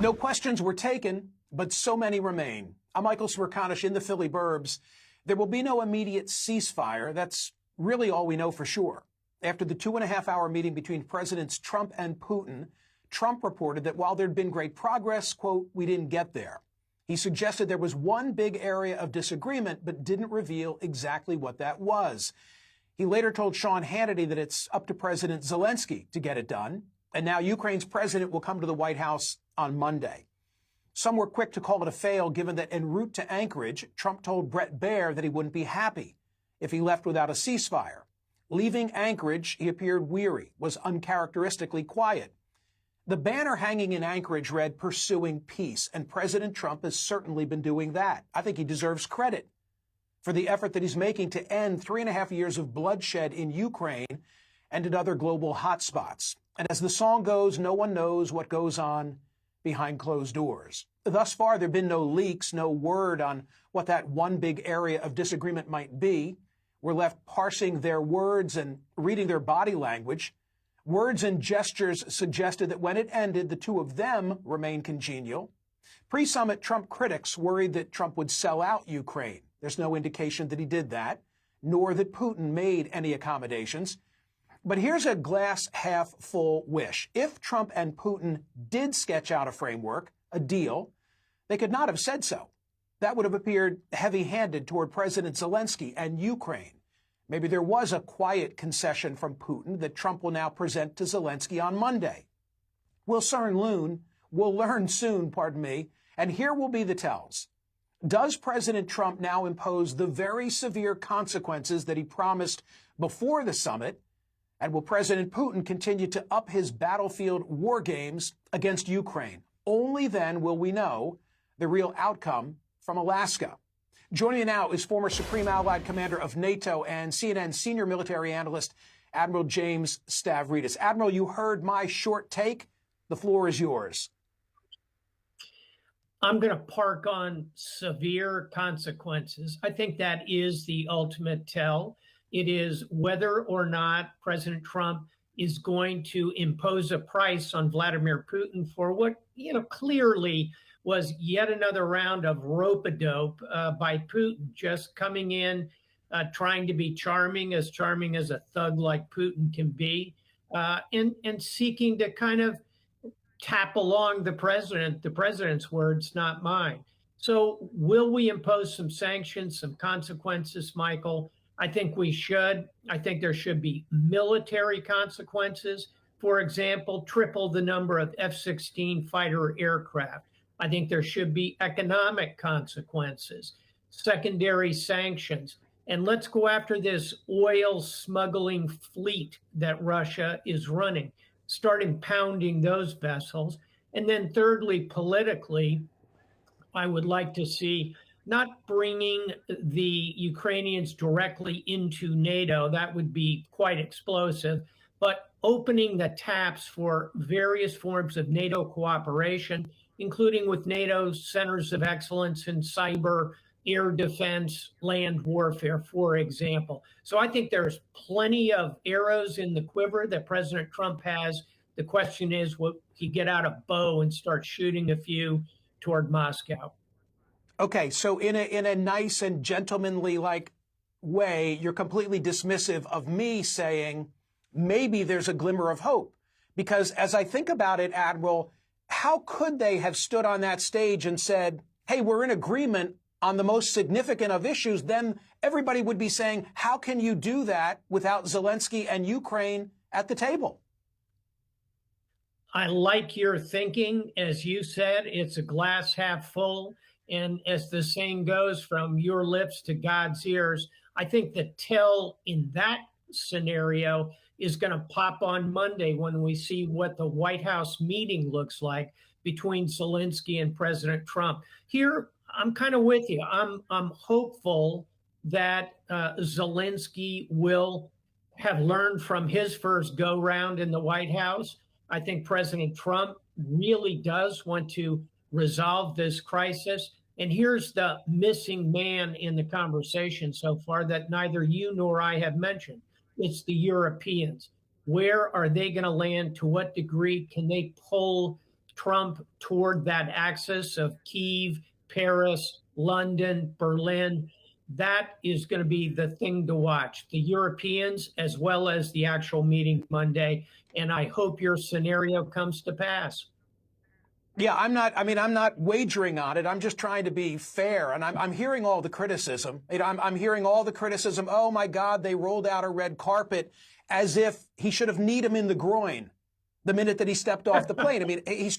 No questions were taken, but so many remain. I'm Michael Smerconish in the Philly burbs. There will be no immediate ceasefire. That's really all we know for sure. After the 2.5-hour meeting between Presidents Trump and Putin, Trump reported that while there'd been great progress, quote, we didn't get there. He suggested there was one big area of disagreement, but didn't reveal exactly what that was. He later told Sean Hannity that it's up to President Zelensky to get it done. And now Ukraine's president will come to the White House on Monday. Some were quick to call it a fail, given that en route to Anchorage, Trump told Bret Baier that he wouldn't be happy if he left without a ceasefire. Leaving Anchorage, he appeared weary, was uncharacteristically quiet. The banner hanging in Anchorage read, "Pursuing Peace," and President Trump has certainly been doing that. I think he deserves credit for the effort that he's making to end 3.5 years of bloodshed in Ukraine and in other global hotspots. And as the song goes, no one knows what goes on behind closed doors. Thus far, there have been no leaks, no word on what that one big area of disagreement might be. We're left parsing their words and reading their body language. Words and gestures suggested that when it ended, the two of them remained congenial. Pre-summit Trump critics worried that Trump would sell out Ukraine. There's no indication that he did that, nor that Putin made any accommodations. But here's a glass half full wish. If Trump and Putin did sketch out a framework, a deal, they could not have said so. That would have appeared heavy-handed toward President Zelensky and Ukraine. Maybe there was a quiet concession from Putin that Trump will now present to Zelensky on Monday. We'll learn soon, and here will be the tells. Does President Trump now impose the very severe consequences that he promised before the summit? And will President Putin continue to up his battlefield war games against Ukraine? Only then will we know the real outcome from Alaska. Joining me now is former Supreme Allied Commander of NATO and CNN senior military analyst, Admiral James Stavridis. Admiral, you heard my short take. The floor is yours. I'm going to park on severe consequences. I think that is the ultimate tell. It is whether or not President Trump is going to impose a price on Vladimir Putin for what, clearly was yet another round of rope-a-dope by Putin, just coming in, trying to be charming as a thug like Putin can be, and seeking to kind of tap along the president's words, not mine. So will we impose some sanctions, some consequences, Michael? I think we should. I think there should be military consequences. For example, triple the number of F-16 fighter aircraft. I think there should be economic consequences, secondary sanctions. And let's go after this oil smuggling fleet that Russia is running, start impounding those vessels. And then thirdly, politically, I would like to see not bringing the Ukrainians directly into NATO, that would be quite explosive, but opening the taps for various forms of NATO cooperation, including with NATO's centers of excellence in cyber, air defense, land warfare, for example. So I think there's plenty of arrows in the quiver that President Trump has. The question is, will he get out a bow and start shooting a few toward Moscow? Okay, so in a nice and gentlemanly way, you're completely dismissive of me saying maybe there's a glimmer of hope. Because as I think about it, Admiral, how could they have stood on that stage and said, hey, we're in agreement on the most significant of issues? Then everybody would be saying, how can you do that without Zelensky and Ukraine at the table? I like your thinking. As you said, it's a glass half full. And as the saying goes, from your lips to God's ears, I think the tell in that scenario is going to pop on Monday when we see what the White House meeting looks like between Zelensky and President Trump. Here, I'm kind of with you. I'm hopeful that Zelensky will have learned from his first go-round in the White House. I think President Trump really does want to resolve this crisis. And here's the missing man in the conversation so far that neither you nor I have mentioned. It's the Europeans. Where are they going to land? To what degree can they pull Trump toward that axis of Kyiv, Paris, London, Berlin. That is going to be the thing to watch, the Europeans as well as the actual meeting Monday. And I hope your scenario comes to pass. Yeah, I'm not wagering on it. I'm just trying to be fair. And I'm hearing all the criticism. I'm hearing all the criticism. Oh, my God, they rolled out a red carpet, as if he should have kneed him in the groin the minute that he stepped off the plane. I mean, he's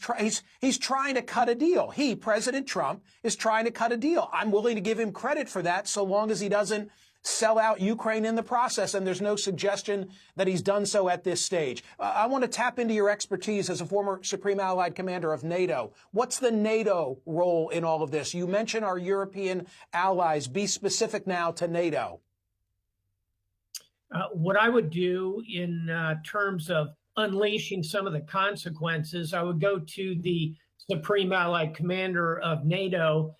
trying to cut a deal. President Trump, is trying to cut a deal. I'm willing to give him credit for that, so long as he doesn't sell out Ukraine in the process. And there's no suggestion that he's done so at this stage. I want to tap into your expertise as a former Supreme Allied Commander of NATO. What's the NATO role in all of this? You mentioned our European allies. Be specific now to NATO. What I would do in terms of unleashing some of the consequences, I would go to the Supreme Allied Commander of NATO,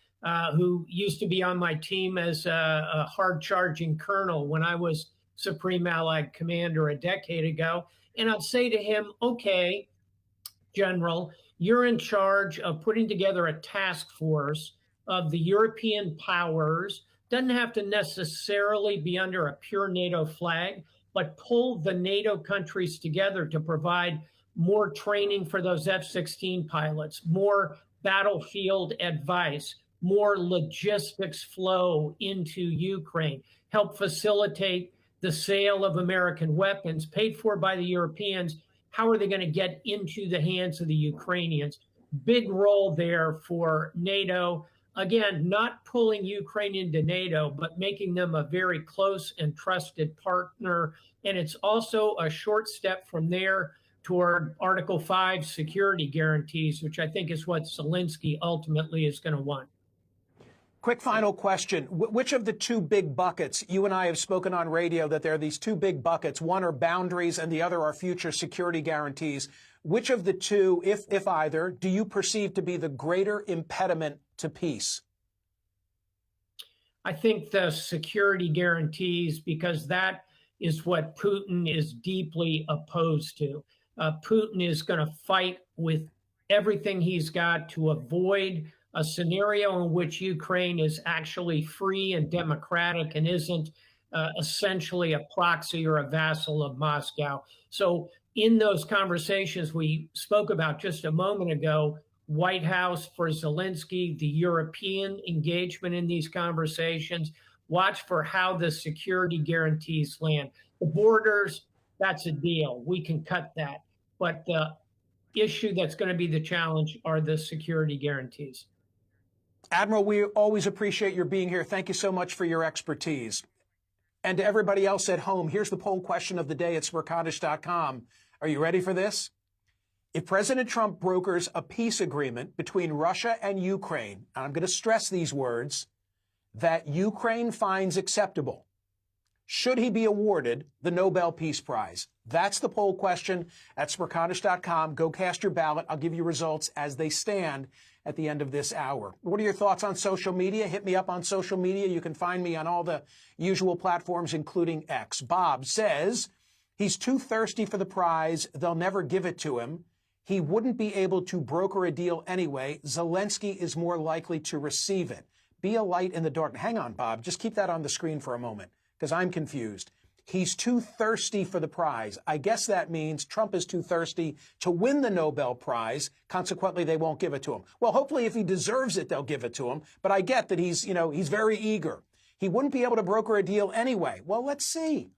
who used to be on my team as a hard-charging colonel when I was Supreme Allied Commander a decade ago. And I'd say to him, okay, General, you're in charge of putting together a task force of the European powers. Doesn't have to necessarily be under a pure NATO flag, but pull the NATO countries together to provide more training for those F-16 pilots, more battlefield advice, more logistics flow into Ukraine, help facilitate the sale of American weapons paid for by the Europeans. How are they going to get into the hands of the Ukrainians? Big role there for NATO. Again, not pulling Ukraine into NATO, but making them a very close and trusted partner. And it's also a short step from there toward Article 5 security guarantees, which I think is what Zelensky ultimately is going to want. Quick final question. Which of the two big buckets, you and I have spoken on radio that there are these two big buckets, one are boundaries and the other are future security guarantees. Which of the two, if either, do you perceive to be the greater impediment to peace? I think the security guarantees, because that is what Putin is deeply opposed to. Putin is going to fight with everything he's got to avoid a scenario in which Ukraine is actually free and democratic and isn't essentially a proxy or a vassal of Moscow. So in those conversations we spoke about just a moment ago, White House for Zelensky, the European engagement in these conversations, watch for how the security guarantees land. The borders, that's a deal. We can cut that. But the issue that's going to be the challenge are the security guarantees. Admiral, we always appreciate your being here. Thank you so much for your expertise. And to everybody else at home, here's the poll question of the day at Smerconish.com. Are you ready for this? If President Trump brokers a peace agreement between Russia and Ukraine, and I'm going to stress these words, that Ukraine finds acceptable, should he be awarded the Nobel Peace Prize? That's the poll question at Smerconish.com. Go cast your ballot. I'll give you results as they stand at the end of this hour. What are your thoughts on social media? Hit me up on social media. You can find me on all the usual platforms, including X. Bob says he's too thirsty for the prize. They'll never give it to him. He wouldn't be able to broker a deal anyway. Zelensky is more likely to receive it. Be a light in the dark. Hang on, Bob. Just keep that on the screen for a moment, because I'm confused. He's too thirsty for the prize. I guess that means Trump is too thirsty to win the Nobel Prize. Consequently, they won't give it to him. Well, hopefully, if he deserves it, they'll give it to him. But I get that he's very eager. He wouldn't be able to broker a deal anyway. Well, let's see.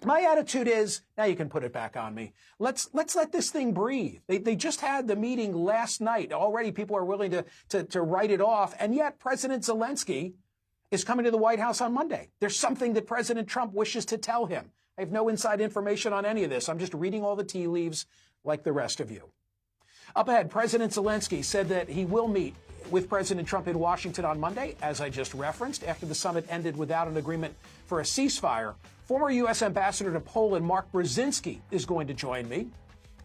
My attitude is, now you can put it back on me. Let's let this thing breathe. They just had the meeting last night. Already people are willing to write it off. And yet President Zelensky is coming to the White House on Monday. There's something that President Trump wishes to tell him. I have no inside information on any of this. I'm just reading all the tea leaves like the rest of you. Up ahead, President Zelensky said that he will meet with President Trump in Washington on Monday, as I just referenced, after the summit ended without an agreement for a ceasefire. Former U.S. Ambassador to Poland, Mark Brzezinski, is going to join me.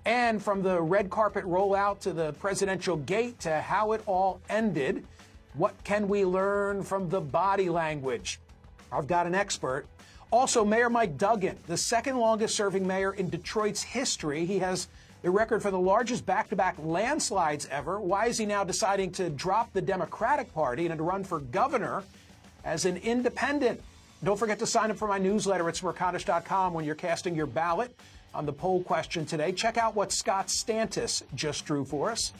And from the red carpet rollout to the presidential gate to how it all ended, what can we learn from the body language? I've got an expert. Also, Mayor Mike Duggan, the second longest serving mayor in Detroit's history. He has a record for the largest back-to-back landslides ever. Why is he now deciding to drop the Democratic Party and to run for governor as an independent? Don't forget to sign up for my newsletter at Smerconish.com when you're casting your ballot on the poll question today. Check out what Scott Stantis just drew for us.